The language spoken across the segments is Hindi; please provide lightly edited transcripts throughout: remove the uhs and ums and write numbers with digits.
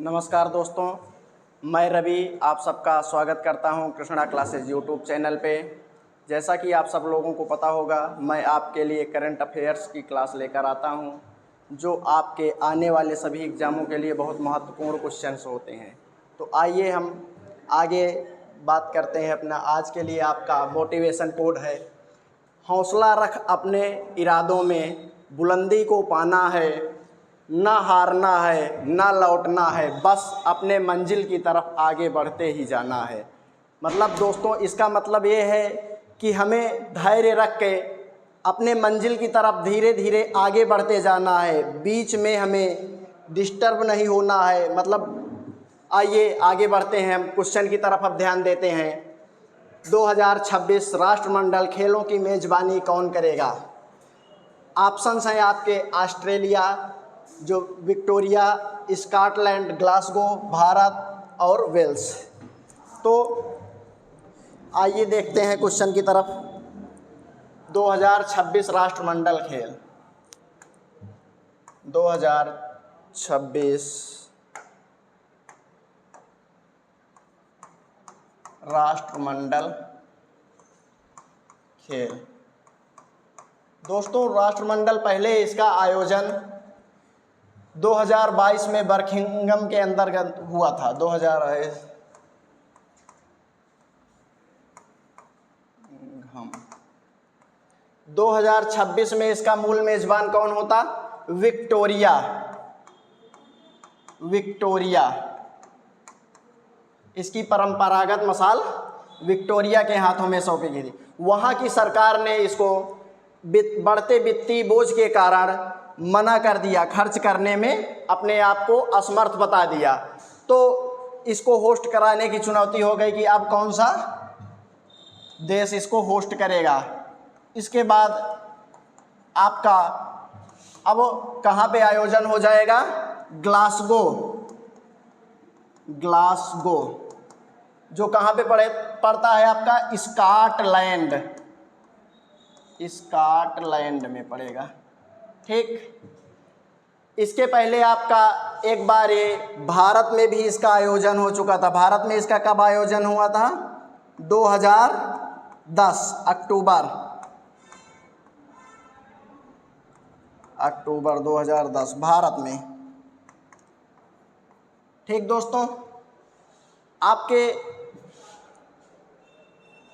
नमस्कार दोस्तों, मैं रवि आप सबका स्वागत करता हूं कृष्णा क्लासेज यूट्यूब चैनल पे। जैसा कि आप सब लोगों को पता होगा, मैं आपके लिए करंट अफेयर्स की क्लास लेकर आता हूं, जो आपके आने वाले सभी एग्ज़ामों के लिए बहुत महत्वपूर्ण क्वेश्चंस होते हैं। तो आइए हम आगे बात करते हैं। अपना आज के लिए आपका मोटिवेशन कोड है, हौसला रख अपने इरादों में, बुलंदी को पाना है, ना हारना है ना लौटना है, बस अपने मंजिल की तरफ आगे बढ़ते ही जाना है। मतलब दोस्तों, इसका मतलब ये है कि हमें धैर्य रख के अपने मंजिल की तरफ धीरे धीरे आगे बढ़ते जाना है, बीच में हमें डिस्टर्ब नहीं होना है। मतलब आइए आगे बढ़ते हैं, हम क्वेश्चन की तरफ अब ध्यान देते हैं। 2026 राष्ट्रमंडल खेलों की मेज़बानी कौन करेगा? ऑप्शंस हैं आपके ऑस्ट्रेलिया, जो विक्टोरिया, स्कॉटलैंड, ग्लासगो, भारत और वेल्स। तो आइए देखते हैं क्वेश्चन की तरफ। 2026 राष्ट्रमंडल खेल, 2026 राष्ट्रमंडल खेल। दोस्तों, राष्ट्रमंडल पहले इसका आयोजन 2022 में बर्मिंघम के अंतर्गत हुआ था। 2026 में इसका मूल मेजबान कौन होता? विक्टोरिया। इसकी परंपरागत मशाल विक्टोरिया के हाथों में सौंपी गई थी। वहाँ की सरकार ने इसको बढ़ते वित्तीय बोझ के कारण मना कर दिया, खर्च करने में अपने आप को असमर्थ बता दिया। तो इसको होस्ट कराने की चुनौती हो गई कि अब कौन सा देश इसको होस्ट करेगा। इसके बाद आपका अब कहाँ पे आयोजन हो जाएगा? ग्लासगो, जो कहाँ पे पड़ता है आपका? स्कॉटलैंड में पड़ेगा। ठीक, इसके पहले आपका एक बार ये भारत में भी इसका आयोजन हो चुका था। भारत में इसका कब आयोजन हुआ था? 2010 अक्टूबर 2010 भारत में। ठीक दोस्तों, आपके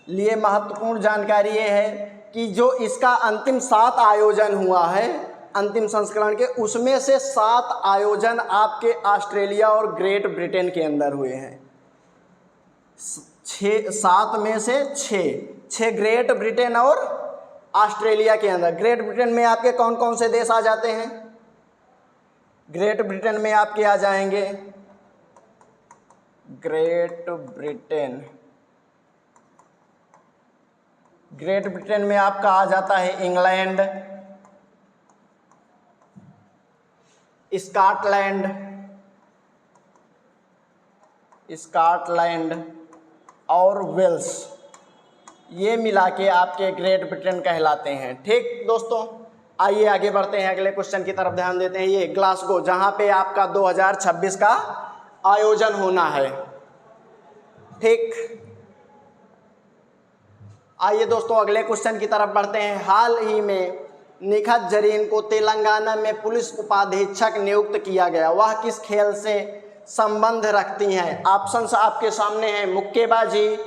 लिए महत्वपूर्ण जानकारी ये है कि जो इसका अंतिम 7 आयोजन हुआ है अंतिम संस्करण के, उसमें से 7 आयोजन आपके ऑस्ट्रेलिया और ग्रेट ब्रिटेन के अंदर हुए हैं। 7 में से 6 ग्रेट ब्रिटेन और ऑस्ट्रेलिया के अंदर। ग्रेट ब्रिटेन में आपके कौन कौन से देश आ जाते हैं? ग्रेट ब्रिटेन में आपके आ जाएंगे ग्रेट ब्रिटेन में आपका आ जाता है इंग्लैंड, स्कॉटलैंड और वेल्स। ये मिला के आपके ग्रेट ब्रिटेन कहलाते हैं। ठीक दोस्तों, आइए आगे बढ़ते हैं, अगले क्वेश्चन की तरफ ध्यान देते हैं। ये ग्लासगो, जहाँ पे आपका 2026 का आयोजन होना है। ठीक, आइए दोस्तों अगले क्वेश्चन की तरफ बढ़ते हैं। हाल ही में निखत जरीन को तेलंगाना में पुलिस उपाधीक्षक नियुक्त किया गया, वह किस खेल से संबंध रखती हैं? ऑप्शंस आपके सामने हैं: मुक्केबाजी,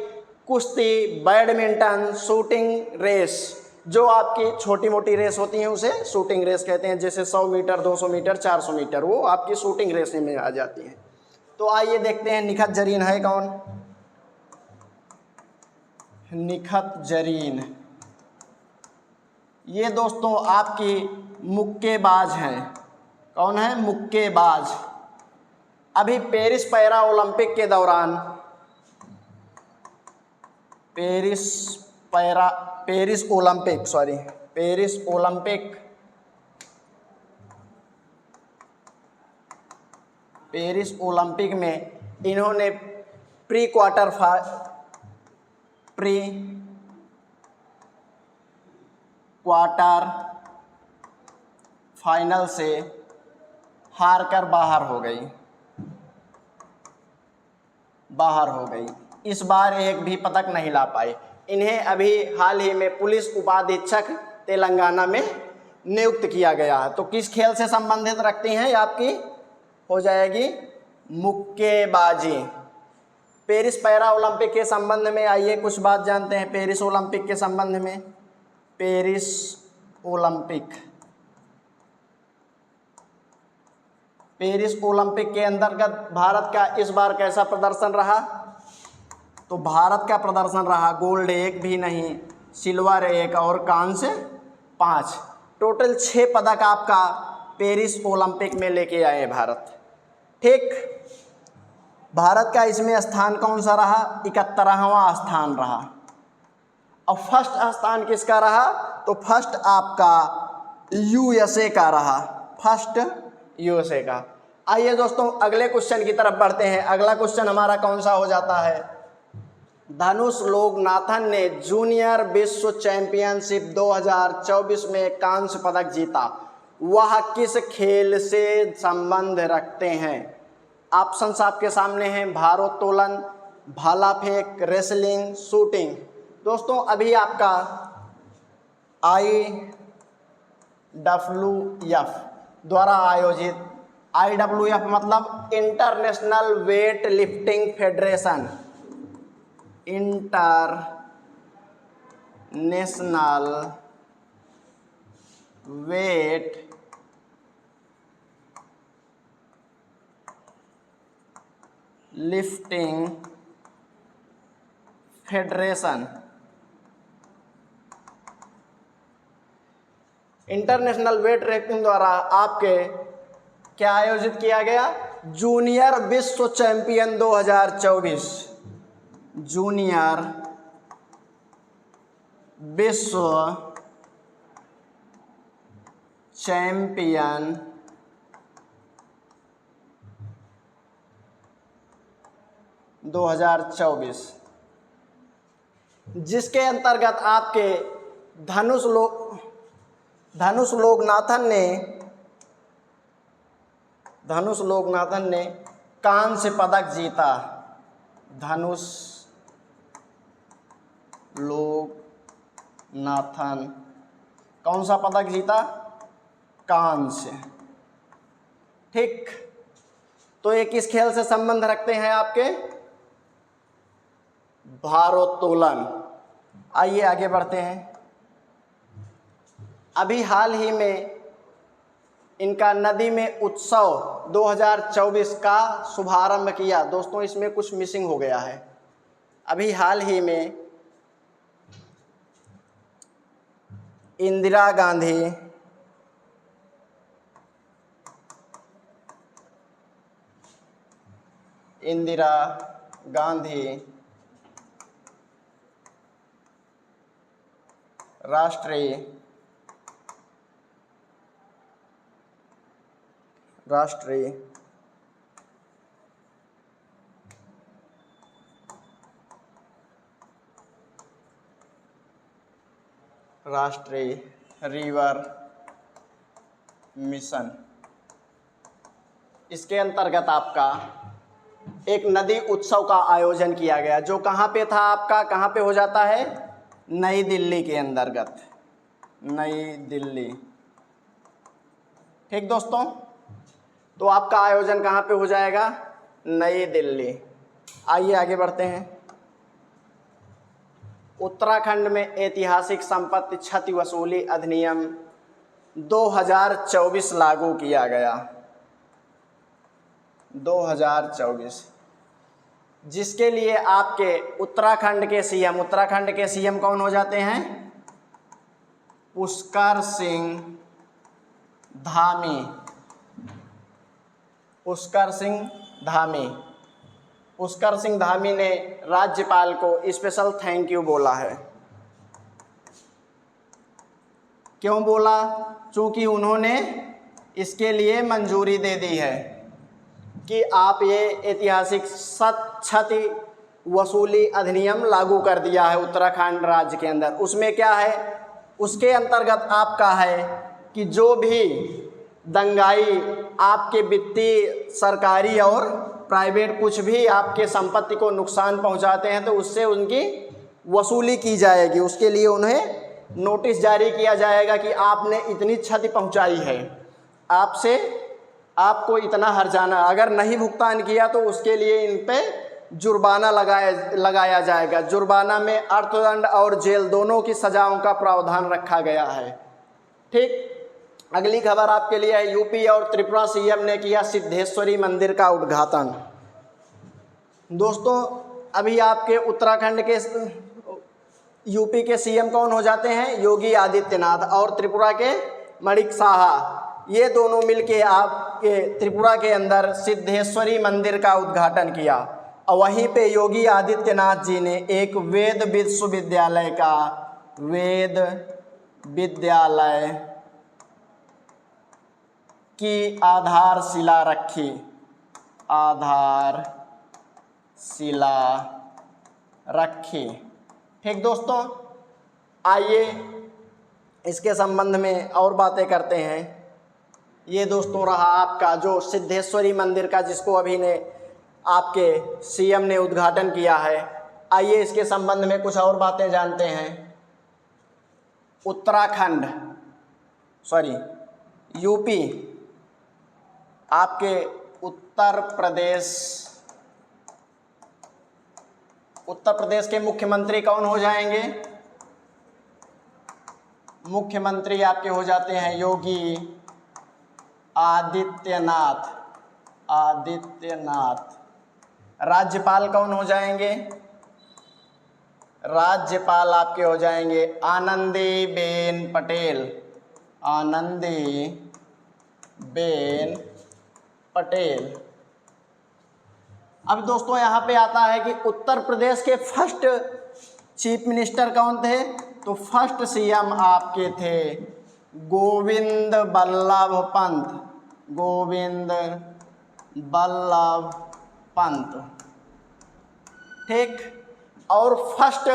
कुश्ती, बैडमिंटन, शूटिंग रेस। जो आपकी छोटी मोटी रेस होती हैं उसे शूटिंग रेस कहते हैं, जैसे 100 मीटर, 200 मीटर, 400 मीटर, वो आपकी शूटिंग रेस में आ जाती हैं। तो आइए देखते हैं निखत जरीन है कौन? निखत जरीन ये दोस्तों आपकी मुक्केबाज हैं। कौन है? मुक्केबाज। अभी पेरिस पैरा ओलंपिक के दौरान पेरिस ओलंपिक में इन्होंने प्री क्वार्टर फाइनल से हार कर बाहर हो गई। बाहर हो गई। इस बार एक भी पदक नहीं ला पाई। इन्हें अभी हाल ही में पुलिस उपाधीक्षक तेलंगाना में नियुक्त किया गया है। तो किस खेल से संबंधित रखती हैं, आपकी हो जाएगी मुक्केबाजी। पेरिस पैरा ओलंपिक के संबंध में आइए कुछ बात जानते हैं। पेरिस ओलंपिक के संबंध में, पेरिस ओलंपिक, पेरिस ओलंपिक के अंतर्गत भारत का इस बार कैसा प्रदर्शन रहा? तो भारत का प्रदर्शन रहा गोल्ड 1 भी नहीं, सिल्वर 1 और कांस्य 5, टोटल 6 पदक आपका पेरिस ओलंपिक में लेके आए भारत। ठीक, भारत का इसमें स्थान कौन सा रहा? 71वां स्थान रहा। अब फर्स्ट स्थान किसका रहा? तो फर्स्ट आपका यूएसए का रहा, फर्स्ट यूएसए का। आइए दोस्तों अगले क्वेश्चन की तरफ बढ़ते हैं। अगला क्वेश्चन हमारा कौन सा हो जाता है? धनुष लोकनाथन ने जूनियर विश्व चैंपियनशिप 2024 में कांस्य पदक जीता, वह किस खेल से संबंध रखते हैं? ऑप्शंस आपके सामने हैं, भारोत्तोलन, भाला फेंक, रेसलिंग, शूटिंग। दोस्तों अभी आपका IWF द्वारा आयोजित, IWF मतलब international weight lifting federation, international weight lifting federation, international weight lifting द्वारा आपके क्या आयोजित किया गया? जूनियर विश्व चैंपियन 2024, जूनियर विश्व चैंपियन 2024, जिसके अंतर्गत आपके धनुष लोकनाथन ने कांस्य पदक जीता। धनुष लोकनाथन कौन सा पदक जीता? कांस्य। ठीक, तो ये किस खेल से संबंध रखते हैं आपके? भारोत्तोलन। आइए आगे बढ़ते हैं। अभी हाल ही में इनका नदी में उत्सव 2024 का शुभारंभ किया। दोस्तों इसमें कुछ मिसिंग हो गया है। अभी हाल ही में इंदिरा गांधी राष्ट्रीय रिवर मिशन, इसके अंतर्गत आपका एक नदी उत्सव का आयोजन किया गया, जो कहाँ पे था आपका? कहाँ पे हो जाता है? नई दिल्ली के अंतर्गत, नई दिल्ली। ठीक दोस्तों, तो आपका आयोजन कहाँ पे हो जाएगा? नई दिल्ली। आइए आगे बढ़ते हैं। उत्तराखंड में ऐतिहासिक संपत्ति क्षति वसूली अधिनियम 2024 लागू किया गया, 2024, जिसके लिए आपके उत्तराखंड के सीएम कौन हो जाते हैं? पुष्कर सिंह धामी। पुष्कर सिंह धामी ने राज्यपाल को स्पेशल थैंक यू बोला है। क्यों बोला? चूंकि उन्होंने इसके लिए मंजूरी दे दी है कि आप ये ऐतिहासिक क्षति वसूली अधिनियम लागू कर दिया है उत्तराखंड राज्य के अंदर। उसमें क्या है? उसके अंतर्गत आपका है कि जो भी दंगाई आपके वित्तीय सरकारी और प्राइवेट कुछ भी आपके संपत्ति को नुकसान पहुंचाते हैं तो उससे उनकी वसूली की जाएगी। उसके लिए उन्हें नोटिस जारी किया जाएगा कि आपने इतनी क्षति पहुंचाई है, आपको इतना हर्जाना, अगर नहीं भुगतान किया तो उसके लिए इन पे जुर्माना लगाया जाएगा। जुर्माना में अर्थदंड और जेल दोनों की सजाओं का प्रावधान रखा गया है। ठीक, अगली खबर आपके लिए है, यूपी और त्रिपुरा सीएम ने किया सिद्धेश्वरी मंदिर का उद्घाटन। दोस्तों अभी आपके उत्तराखंड के यूपी के सीएम कौन हो जाते हैं? योगी आदित्यनाथ, और त्रिपुरा के माणिक साहा। ये दोनों मिलके आपके त्रिपुरा के अंदर सिद्धेश्वरी मंदिर का उद्घाटन किया। और वहीं पे योगी आदित्यनाथ जी ने एक वेद विश्वविद्यालय की आधारशिला रखी। ठीक दोस्तों, आइए इसके संबंध में और बातें करते हैं। ये दोस्तों रहा आपका जो सिद्धेश्वरी मंदिर का, जिसको अभी ने आपके सीएम ने उद्घाटन किया है। आइए इसके संबंध में कुछ और बातें जानते हैं। यूपी, आपके उत्तर प्रदेश के मुख्यमंत्री कौन हो जाएंगे? मुख्यमंत्री आपके हो जाते हैं योगी आदित्यनाथ। राज्यपाल कौन हो जाएंगे? राज्यपाल आपके हो जाएंगे आनंदीबेन पटेल। अब दोस्तों यहाँ पे आता है कि उत्तर प्रदेश के फर्स्ट चीफ मिनिस्टर कौन थे? तो फर्स्ट सीएम आपके थे गोविंद बल्लभ पंत। ठीक, और फर्स्ट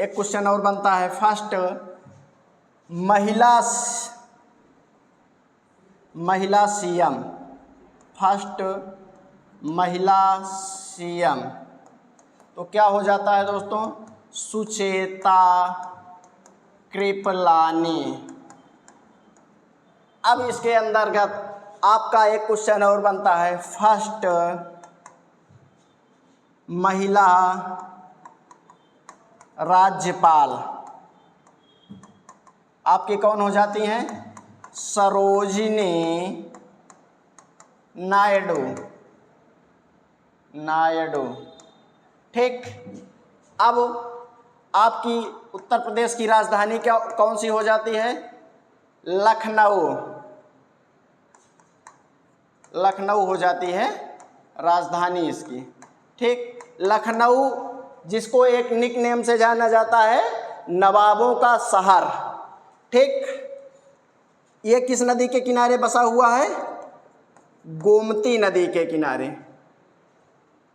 एक क्वेश्चन और बनता है, फर्स्ट महिला सीएम तो क्या हो जाता है दोस्तों? सुचेता कृपलानी। अब इसके अंतर्गत आपका एक क्वेश्चन और बनता है, फर्स्ट महिला राज्यपाल आपकी कौन हो जाती हैं? सरोजिनी नायडू। ठीक, अब आपकी उत्तर प्रदेश की राजधानी कौन सी हो जाती है? लखनऊ हो जाती है राजधानी इसकी। ठीक, लखनऊ जिसको एक निक नेम से जाना जाता है नवाबों का शहर। ठीक, ये किस नदी के किनारे बसा हुआ है? गोमती नदी के किनारे।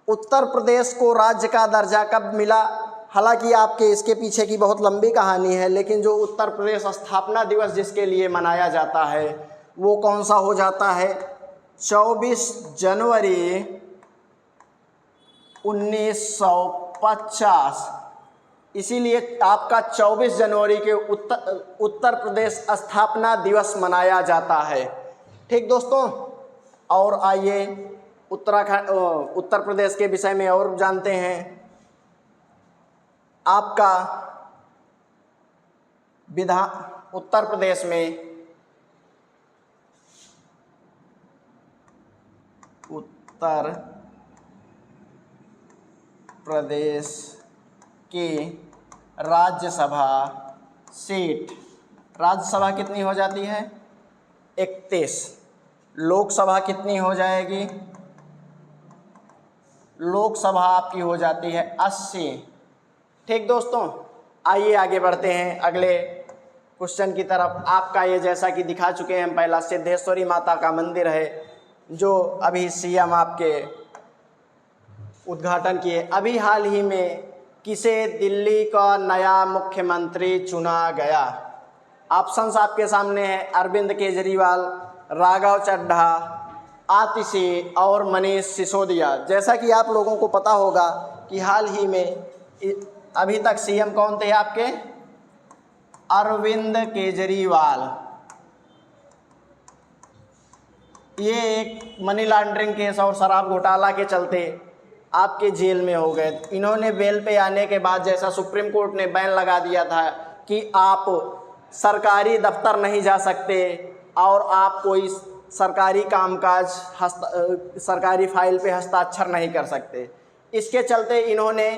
उत्तर प्रदेश को राज्य का दर्जा कब मिला? हालांकि आपके इसके पीछे की बहुत लंबी कहानी है, लेकिन जो उत्तर प्रदेश स्थापना दिवस जिसके लिए मनाया जाता है वो कौन सा हो जाता है? 24 जनवरी 1950। इसीलिए आपका 24 जनवरी के उत्तर प्रदेश स्थापना दिवस मनाया जाता है। ठीक दोस्तों, और आइए उत्तर प्रदेश के विषय में और जानते हैं। आपका उत्तर प्रदेश में उत्तर प्रदेश की राज्यसभा सीट, राज्यसभा कितनी हो जाती है? 31। लोकसभा कितनी हो जाएगी? लोकसभा आपकी हो जाती है 80। ठीक दोस्तों, आइए आगे बढ़ते हैं अगले क्वेश्चन की तरफ। आपका ये जैसा कि दिखा चुके हैं, पहला सिद्धेश्वरी माता का मंदिर है जो अभी सीएम आपके उद्घाटन किए। अभी हाल ही में किसे दिल्ली का नया मुख्यमंत्री चुना गया? ऑप्शंस आपके सामने हैं, अरविंद केजरीवाल, राघव चड्ढा, आतिशी और मनीष सिसोदिया। जैसा कि आप लोगों को पता होगा कि हाल ही में अभी तक सीएम कौन थे आपके? अरविंद केजरीवाल। ये एक मनी लॉन्ड्रिंग केस और शराब घोटाला के चलते आपके जेल में हो गए। इन्होंने बेल पे आने के बाद, जैसा सुप्रीम कोर्ट ने बैन लगा दिया था कि आप सरकारी दफ्तर नहीं जा सकते और आप कोई सरकारी कामकाज सरकारी फाइल पे हस्ताक्षर नहीं कर सकते, इसके चलते इन्होंने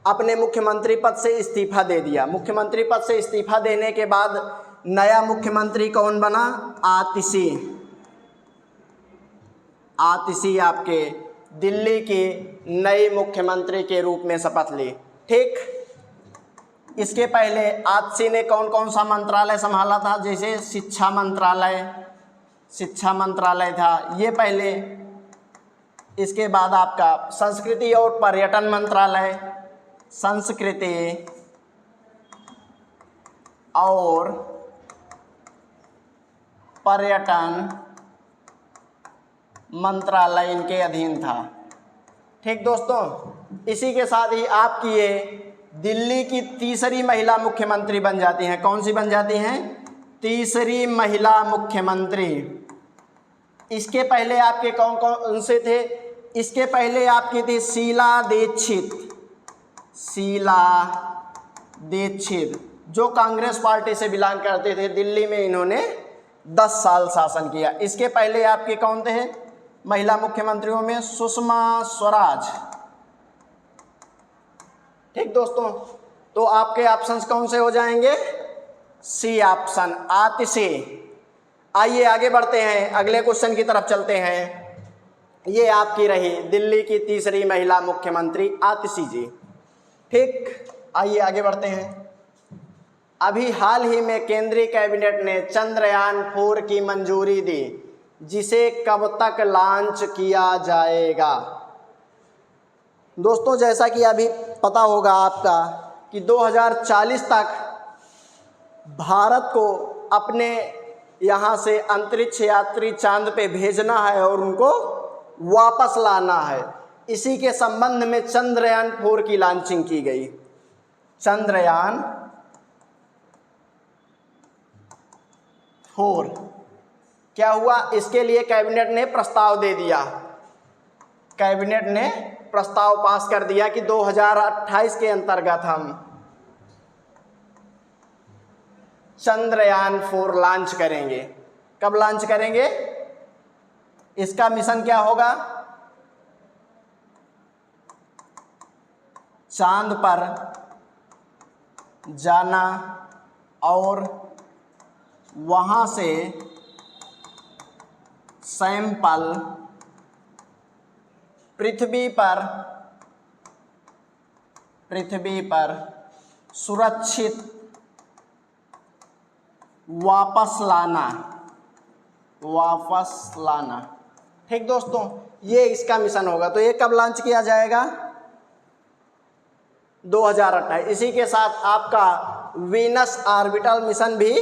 अपने मुख्यमंत्री पद से इस्तीफा दे दिया। मुख्यमंत्री पद से इस्तीफा देने के बाद नया मुख्यमंत्री कौन बना? आतिशी। आतिशी आपके दिल्ली के नए मुख्यमंत्री के रूप में शपथ ली। ठीक, इसके पहले आतिशी ने कौन कौन सा मंत्रालय संभाला था? जैसे शिक्षा मंत्रालय था ये पहले। इसके बाद आपका संस्कृति और पर्यटन मंत्रालय, संस्कृति और पर्यटन मंत्रालय इनके अधीन था। ठीक दोस्तों, इसी के साथ ही आपकी ये दिल्ली की तीसरी महिला मुख्यमंत्री बन जाती हैं। कौन सी बन जाती हैं? तीसरी महिला मुख्यमंत्री। इसके पहले आपके कौन कौन से थे? इसके पहले आपकी थी शीला दीक्षित, जो कांग्रेस पार्टी से बिलोंग करते थे। दिल्ली में इन्होंने 10 साल शासन किया। इसके पहले आपके कौन थे महिला मुख्यमंत्रियों में? सुषमा स्वराज। ठीक दोस्तों, तो आपके ऑप्शंस कौन से हो जाएंगे? सी ऑप्शन, आतिशी। आइए आगे बढ़ते हैं, अगले क्वेश्चन की तरफ चलते हैं। ये आपकी रही दिल्ली की तीसरी महिला मुख्यमंत्री आतिशी जी। ठीक, आइए आगे बढ़ते हैं। अभी हाल ही में केंद्रीय कैबिनेट ने चंद्रयान 4 की मंजूरी दी, जिसे कब तक लॉन्च किया जाएगा? दोस्तों, जैसा कि अभी पता होगा आपका कि 2040 तक भारत को अपने यहाँ से अंतरिक्ष यात्री चांद पे भेजना है और उनको वापस लाना है। इसी के संबंध में चंद्रयान 4 की लॉन्चिंग की गई। चंद्रयान 4 क्या हुआ? इसके लिए कैबिनेट ने प्रस्ताव दे दिया। कैबिनेट ने प्रस्ताव पास कर दिया कि 2028 के अंतर्गत हम चंद्रयान 4 लॉन्च करेंगे। कब लॉन्च करेंगे? इसका मिशन क्या होगा? चांद पर जाना और वहां से सैंपल पृथ्वी पर सुरक्षित वापस लाना। ठीक दोस्तों, ये इसका मिशन होगा। तो ये कब लॉन्च किया जाएगा? 2028। इसी के साथ आपका वीनस ऑर्बिटल मिशन भी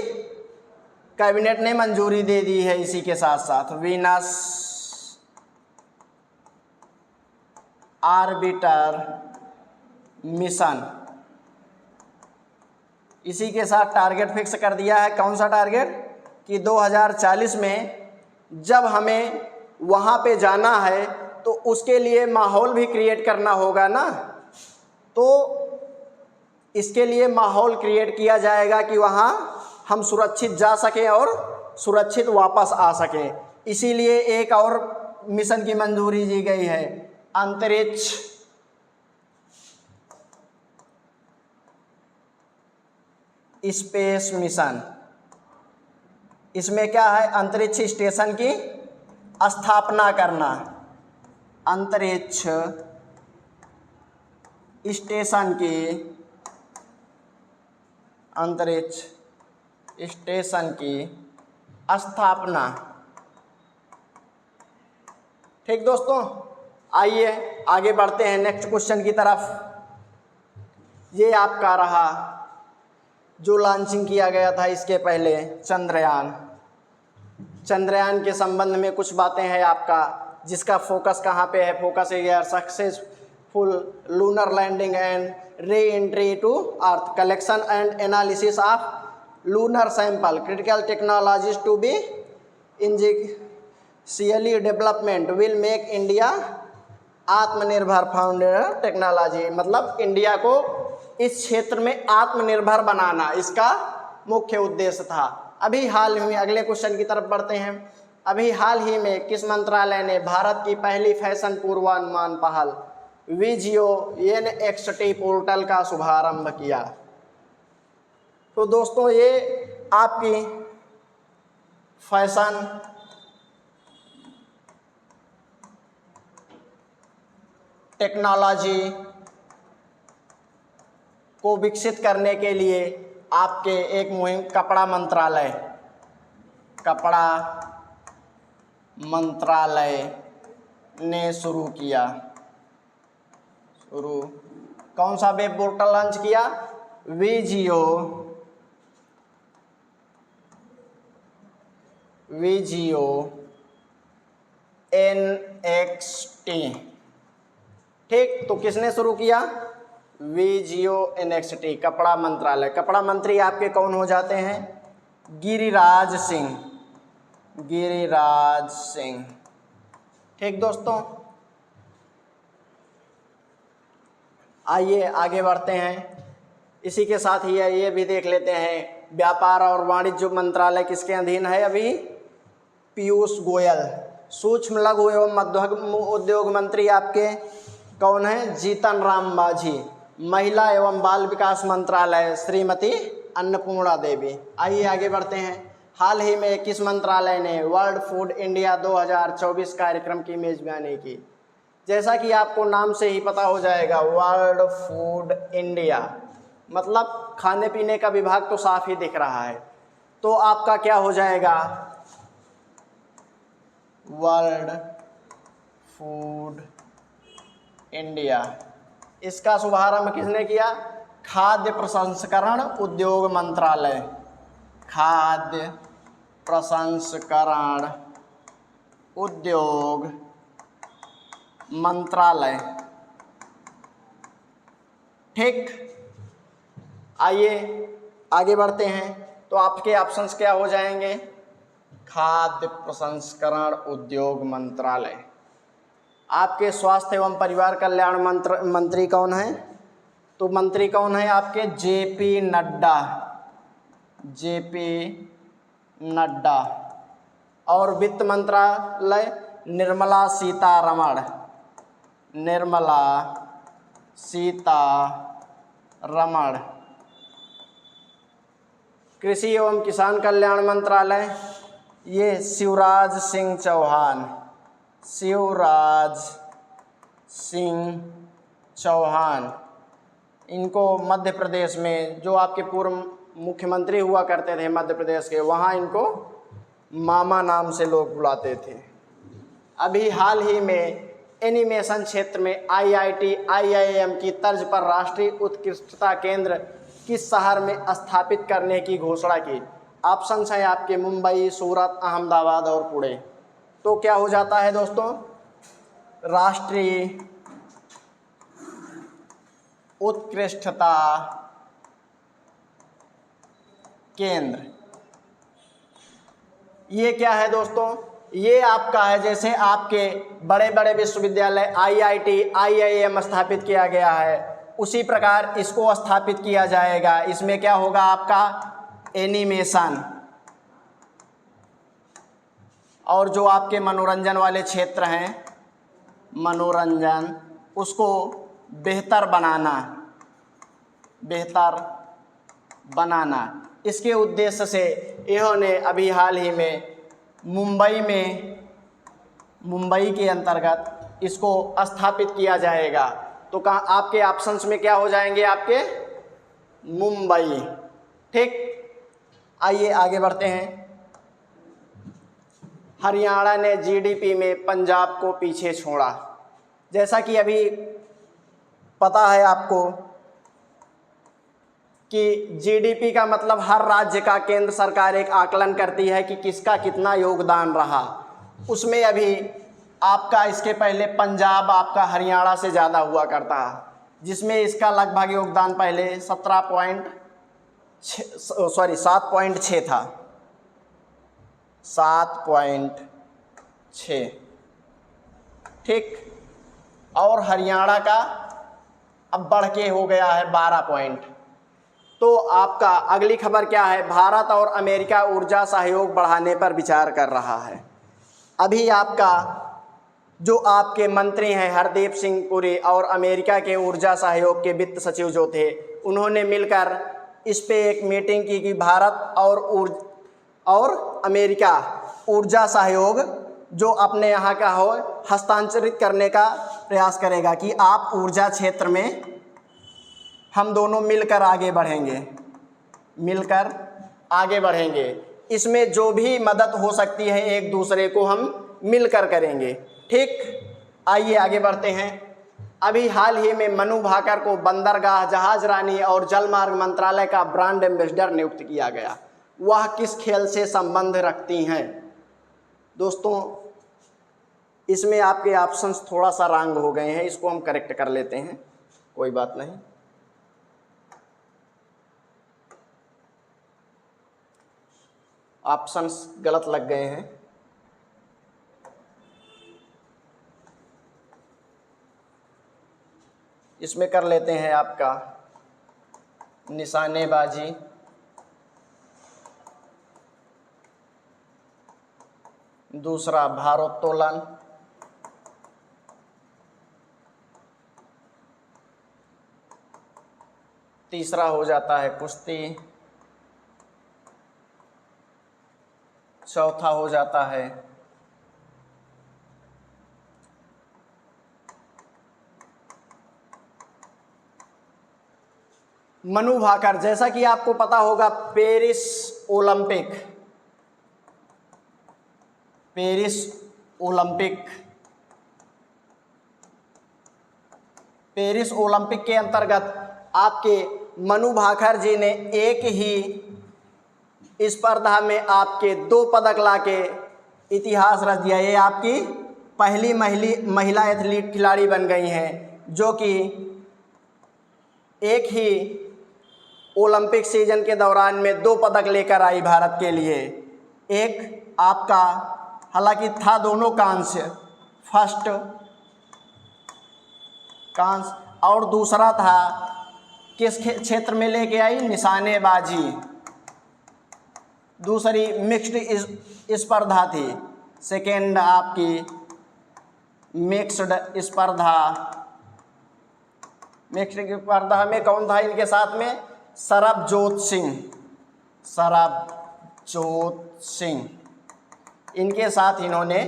कैबिनेट ने मंजूरी दे दी है। इसी के साथ साथ वीनस ऑर्बिटर मिशन, इसी के साथ टारगेट फिक्स कर दिया है। कौन सा टारगेट? कि 2040 में जब हमें वहाँ पे जाना है तो उसके लिए माहौल भी क्रिएट करना होगा ना। तो इसके लिए माहौल क्रिएट किया जाएगा कि वहाँ हम सुरक्षित जा सकें और सुरक्षित वापस आ सकें। इसीलिए एक और मिशन की मंजूरी दी गई है, अंतरिक्ष स्पेस मिशन। इसमें क्या है? अंतरिक्ष स्टेशन की स्थापना करना। अंतरिक्ष स्टेशन की स्थापना। ठीक दोस्तों, आइए आगे बढ़ते हैं नेक्स्ट क्वेश्चन की तरफ। ये आपका रहा जो लॉन्चिंग किया गया था इसके पहले चंद्रयान। चंद्रयान के संबंध में कुछ बातें हैं आपका, जिसका फोकस कहाँ पे है, फोकस है यार successful lunar landing and reentry to earth, collection and analysis of lunar sample, critical technologies to be initially development will make India आत्मनिर्भर फाउंडेशन टेक्नोलॉजी, मतलब इंडिया को इस क्षेत्र में आत्मनिर्भर बनाना इसका मुख्य उद्देश्य था। अभी हाल ही में, अगले क्वेश्चन की तरफ बढ़ते हैं, अभी हाल ही में किस मंत्रालय ने भारत की पहली फैशन पूर्वानुमान पहल विजियो NXT पोर्टल का शुभारंभ किया? तो दोस्तों ये आपकी फैशन टेक्नोलॉजी को विकसित करने के लिए आपके एक मुहिम कपड़ा मंत्रालय ने शुरू किया। कौन सा वेब पोर्टल लॉन्च किया? विजियो NXT। ठीक, तो किसने शुरू किया? विजियो NXT, कपड़ा मंत्रालय। कपड़ा मंत्री आपके कौन हो जाते हैं? गिरिराज सिंह। ठीक दोस्तों, आइए आगे बढ़ते हैं। इसी के साथ ही ये भी देख लेते हैं, व्यापार और वाणिज्य मंत्रालय किसके अधीन है? अभी पीयूष गोयल। सूक्ष्म लघु एवं मध्यम उद्योग मंत्री आपके कौन है? जीतन राम मांझी। महिला एवं बाल विकास मंत्रालय श्रीमती अन्नपूर्णा देवी। आइए आगे बढ़ते हैं। हाल ही में किस मंत्रालय ने वर्ल्ड फूड इंडिया 2024 कार्यक्रम की मेजबानी की? जैसा कि आपको नाम से ही पता हो जाएगा, वर्ल्ड फूड इंडिया मतलब खाने पीने का विभाग तो साफ ही दिख रहा है, तो आपका क्या हो जाएगा? World food India. इसका शुभारंभ किसने किया? खाद्य प्रसंस्करण उद्योग मंत्रालय। खाद्य प्रसंस्करण उद्योग मंत्रालय। ठीक, आइए आगे बढ़ते हैं। तो आपके ऑप्शंस क्या हो जाएंगे? खाद्य प्रसंस्करण उद्योग मंत्रालय। आपके स्वास्थ्य एवं परिवार कल्याण मंत्री कौन है? तो मंत्री कौन है आपके? जेपी नड्डा। और वित्त मंत्रालय निर्मला सीतारमण। कृषि एवं किसान कल्याण मंत्रालय ये शिवराज सिंह चौहान। इनको मध्य प्रदेश में, जो आपके पूर्व मुख्यमंत्री हुआ करते थे मध्य प्रदेश के, वहाँ इनको मामा नाम से लोग बुलाते थे। अभी हाल ही में एनिमेशन क्षेत्र में IIT IIM की तर्ज पर राष्ट्रीय उत्कृष्टता केंद्र किस शहर में स्थापित करने की घोषणा की? ऑप्शंस हैं आपके मुंबई, सूरत, अहमदाबाद और पुणे। तो क्या हो जाता है दोस्तों? राष्ट्रीय उत्कृष्टता केंद्र। ये क्या है दोस्तों? ये आपका है, जैसे आपके बड़े बड़े विश्वविद्यालय IIT IIM स्थापित किया गया है, उसी प्रकार इसको स्थापित किया जाएगा। इसमें क्या होगा आपका? एनिमेशन। और जो आपके मनोरंजन वाले क्षेत्र हैं, मनोरंजन, उसको बेहतर बनाना इसके उद्देश्य से इन्होंने अभी हाल ही में मुंबई के अंतर्गत इसको स्थापित किया जाएगा। तो कहाँ आपके ऑप्शंस में क्या हो जाएंगे? आपके मुंबई। ठीक, आइए आगे बढ़ते हैं। हरियाणा ने GDP में पंजाब को पीछे छोड़ा। जैसा कि अभी पता है आपको, कि जीडीपी का मतलब हर राज्य का केंद्र सरकार एक आकलन करती है कि किसका कितना योगदान रहा। उसमें अभी आपका इसके पहले पंजाब आपका हरियाणा से ज़्यादा हुआ करता, जिसमें इसका लगभग योगदान पहले 7.6 था, 7.6, ठीक। और हरियाणा का अब बढ़ के हो गया है 12 पॉइंट। तो आपका अगली खबर क्या है, भारत और अमेरिका ऊर्जा सहयोग बढ़ाने पर विचार कर रहा है। अभी आपका जो आपके मंत्री हैं हरदीप सिंह पुरी और अमेरिका के ऊर्जा सहयोग के वित्त सचिव जो थे, उन्होंने मिलकर इस पे एक मीटिंग की कि भारत और अमेरिका ऊर्जा सहयोग जो अपने यहाँ का हो हस्तांतरित करने का प्रयास करेगा कि आप ऊर्जा क्षेत्र में हम दोनों मिलकर आगे बढ़ेंगे, इसमें जो भी मदद हो सकती है एक दूसरे को हम मिलकर करेंगे, ठीक। आइए आगे बढ़ते हैं। अभी हाल ही में मनु भाकर को बंदरगाह, जहाज रानी और जलमार्ग मंत्रालय का ब्रांड एम्बेसडर नियुक्त किया गया। वह किस खेल से संबंध रखती हैं? दोस्तों, इसमें आपके ऑप्शंस थोड़ा सा रॉन्ग हो गए हैं, इसको हम करेक्ट कर लेते हैं, कोई बात नहीं। ऑप्शंस गलत लग गए हैं। इसमें कर लेते हैं आपका निशानेबाजी, दूसरा भारोत्तोलन, तीसरा हो जाता है कुश्ती, चौथा हो जाता है मनु भाकर। जैसा कि आपको पता होगा पेरिस ओलंपिक के अंतर्गत आपके मनु भाकर जी ने एक ही स्पर्धा में आपके 2 पदक लाके इतिहास रच दिया। ये आपकी पहली महिला एथलीट खिलाड़ी बन गई हैं जो कि एक ही ओलंपिक सीजन के दौरान में 2 पदक लेकर आई भारत के लिए। एक आपका हालांकि था दोनों कांस्य, फर्स्ट कांस्य, और दूसरा था किस क्षेत्र में लेके आई, निशानेबाजी। दूसरी मिक्स्ड स्पर्धा थी, सेकेंड आपकी मिक्स्ड स्पर्धा में कौन था इनके साथ में, सरबजोत सिंह, इनके साथ इन्होंने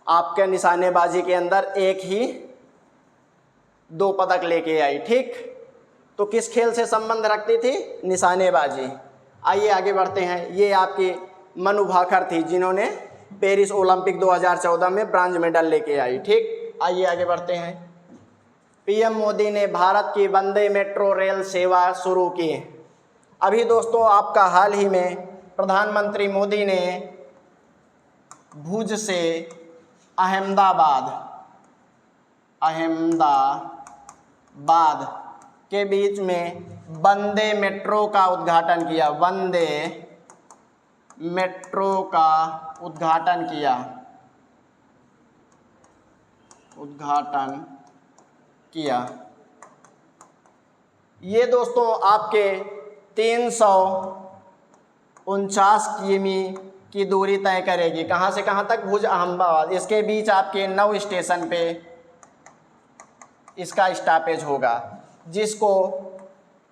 आपके निशानेबाजी के अंदर एक ही 2 पदक लेके आई, ठीक। तो किस खेल से संबंध रखती थी, निशानेबाजी। आइए आगे बढ़ते हैं। ये आपकी मनु भाकर थी जिन्होंने पेरिस ओलंपिक 2014 में ब्रांज मेडल लेके आई, ठीक। आइए आगे बढ़ते हैं। पीएम मोदी ने भारत की वंदे मेट्रो रेल सेवा शुरू की। अभी दोस्तों आपका हाल ही में प्रधानमंत्री मोदी ने भुज से अहमदाबाद के बीच में वंदे मेट्रो का उद्घाटन किया, वंदे मेट्रो का उद्घाटन किया। ये दोस्तों आपके 349 किमी की दूरी तय करेगी। कहाँ से कहाँ तक, भुज अहमदाबाद। इसके बीच आपके 9 स्टेशन पे इसका स्टॉपेज होगा, जिसको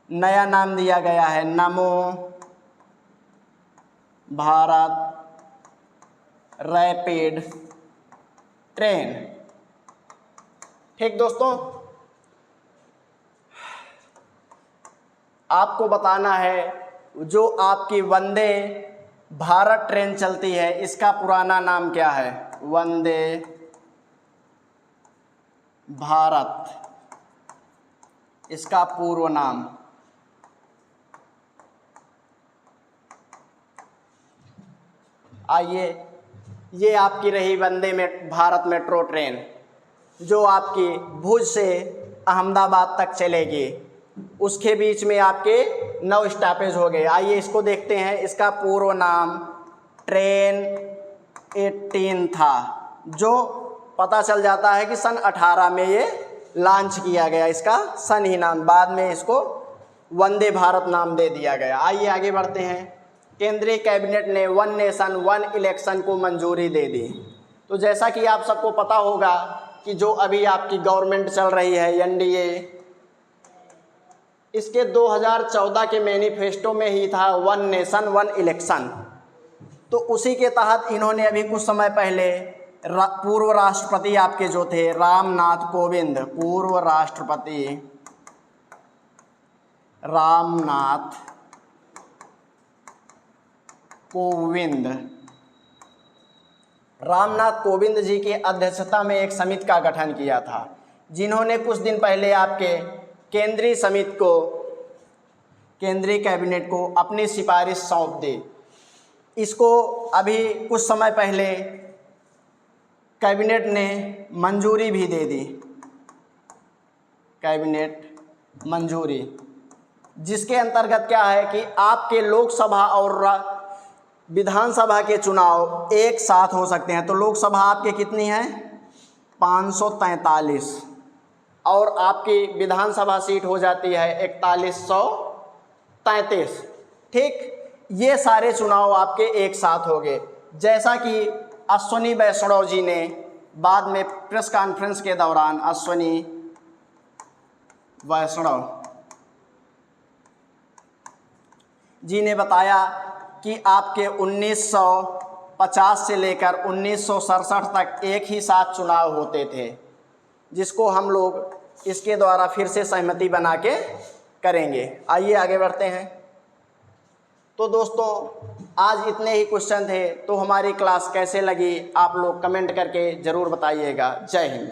नया नाम दिया गया है नमो भारत रैपिड ट्रेन, ठीक। दोस्तों आपको बताना है जो आपकी वंदे भारत ट्रेन चलती है इसका पुराना नाम क्या है, वंदे भारत, इसका पूर्व नाम आइए, ये आपकी रही वंदे में भारत मेट्रो ट्रेन जो आपकी भुज से अहमदाबाद तक चलेगी। उसके बीच में आपके 9 स्टॉपेज हो गए। आइए इसको देखते हैं। इसका पूर्व नाम ट्रेन 18 था, जो पता चल जाता है कि सन 18 में ये लॉन्च किया गया। इसका सन ही नाम, बाद में इसको वंदे भारत नाम दे दिया गया। आइए आगे बढ़ते हैं। केंद्रीय कैबिनेट ने वन नेशन वन इलेक्शन को मंजूरी दे दी। तो जैसा कि आप सबको पता होगा कि जो अभी आपकी गवर्नमेंट चल रही है एनडीए, इसके 2014 के मैनिफेस्टो में ही था वन नेशन वन इलेक्शन। तो उसी के तहत इन्होंने अभी कुछ समय पहले पूर्व राष्ट्रपति आपके जो थे रामनाथ कोविंद, पूर्व राष्ट्रपति रामनाथ कोविंद जी की अध्यक्षता में एक समिति का गठन किया था, जिन्होंने कुछ दिन पहले आपके केंद्रीय समिति को, केंद्रीय कैबिनेट को अपनी सिफारिश सौंप दी। इसको अभी कुछ समय पहले कैबिनेट ने मंजूरी भी दे दी, कैबिनेट मंजूरी, जिसके अंतर्गत क्या है कि आपके लोकसभा और विधानसभा के चुनाव एक साथ हो सकते हैं। तो लोकसभा आपके कितनी है 543 और आपकी विधानसभा सीट हो जाती है 4133। ठीक, ये सारे चुनाव आपके एक साथ हो गए। जैसा कि अश्विनी वैष्णव जी ने बाद में प्रेस कॉन्फ्रेंस के दौरान, अश्विनी वैष्णव जी ने बताया कि आपके 1950 से लेकर 1967 तक एक ही साथ चुनाव होते थे, जिसको हम लोग इसके द्वारा फिर से सहमति बना के करेंगे। आइए आगे बढ़ते हैं। तो दोस्तों आज इतने ही क्वेश्चन थे। तो हमारी क्लास कैसे लगी आप लोग कमेंट करके ज़रूर बताइएगा। जय हिंद।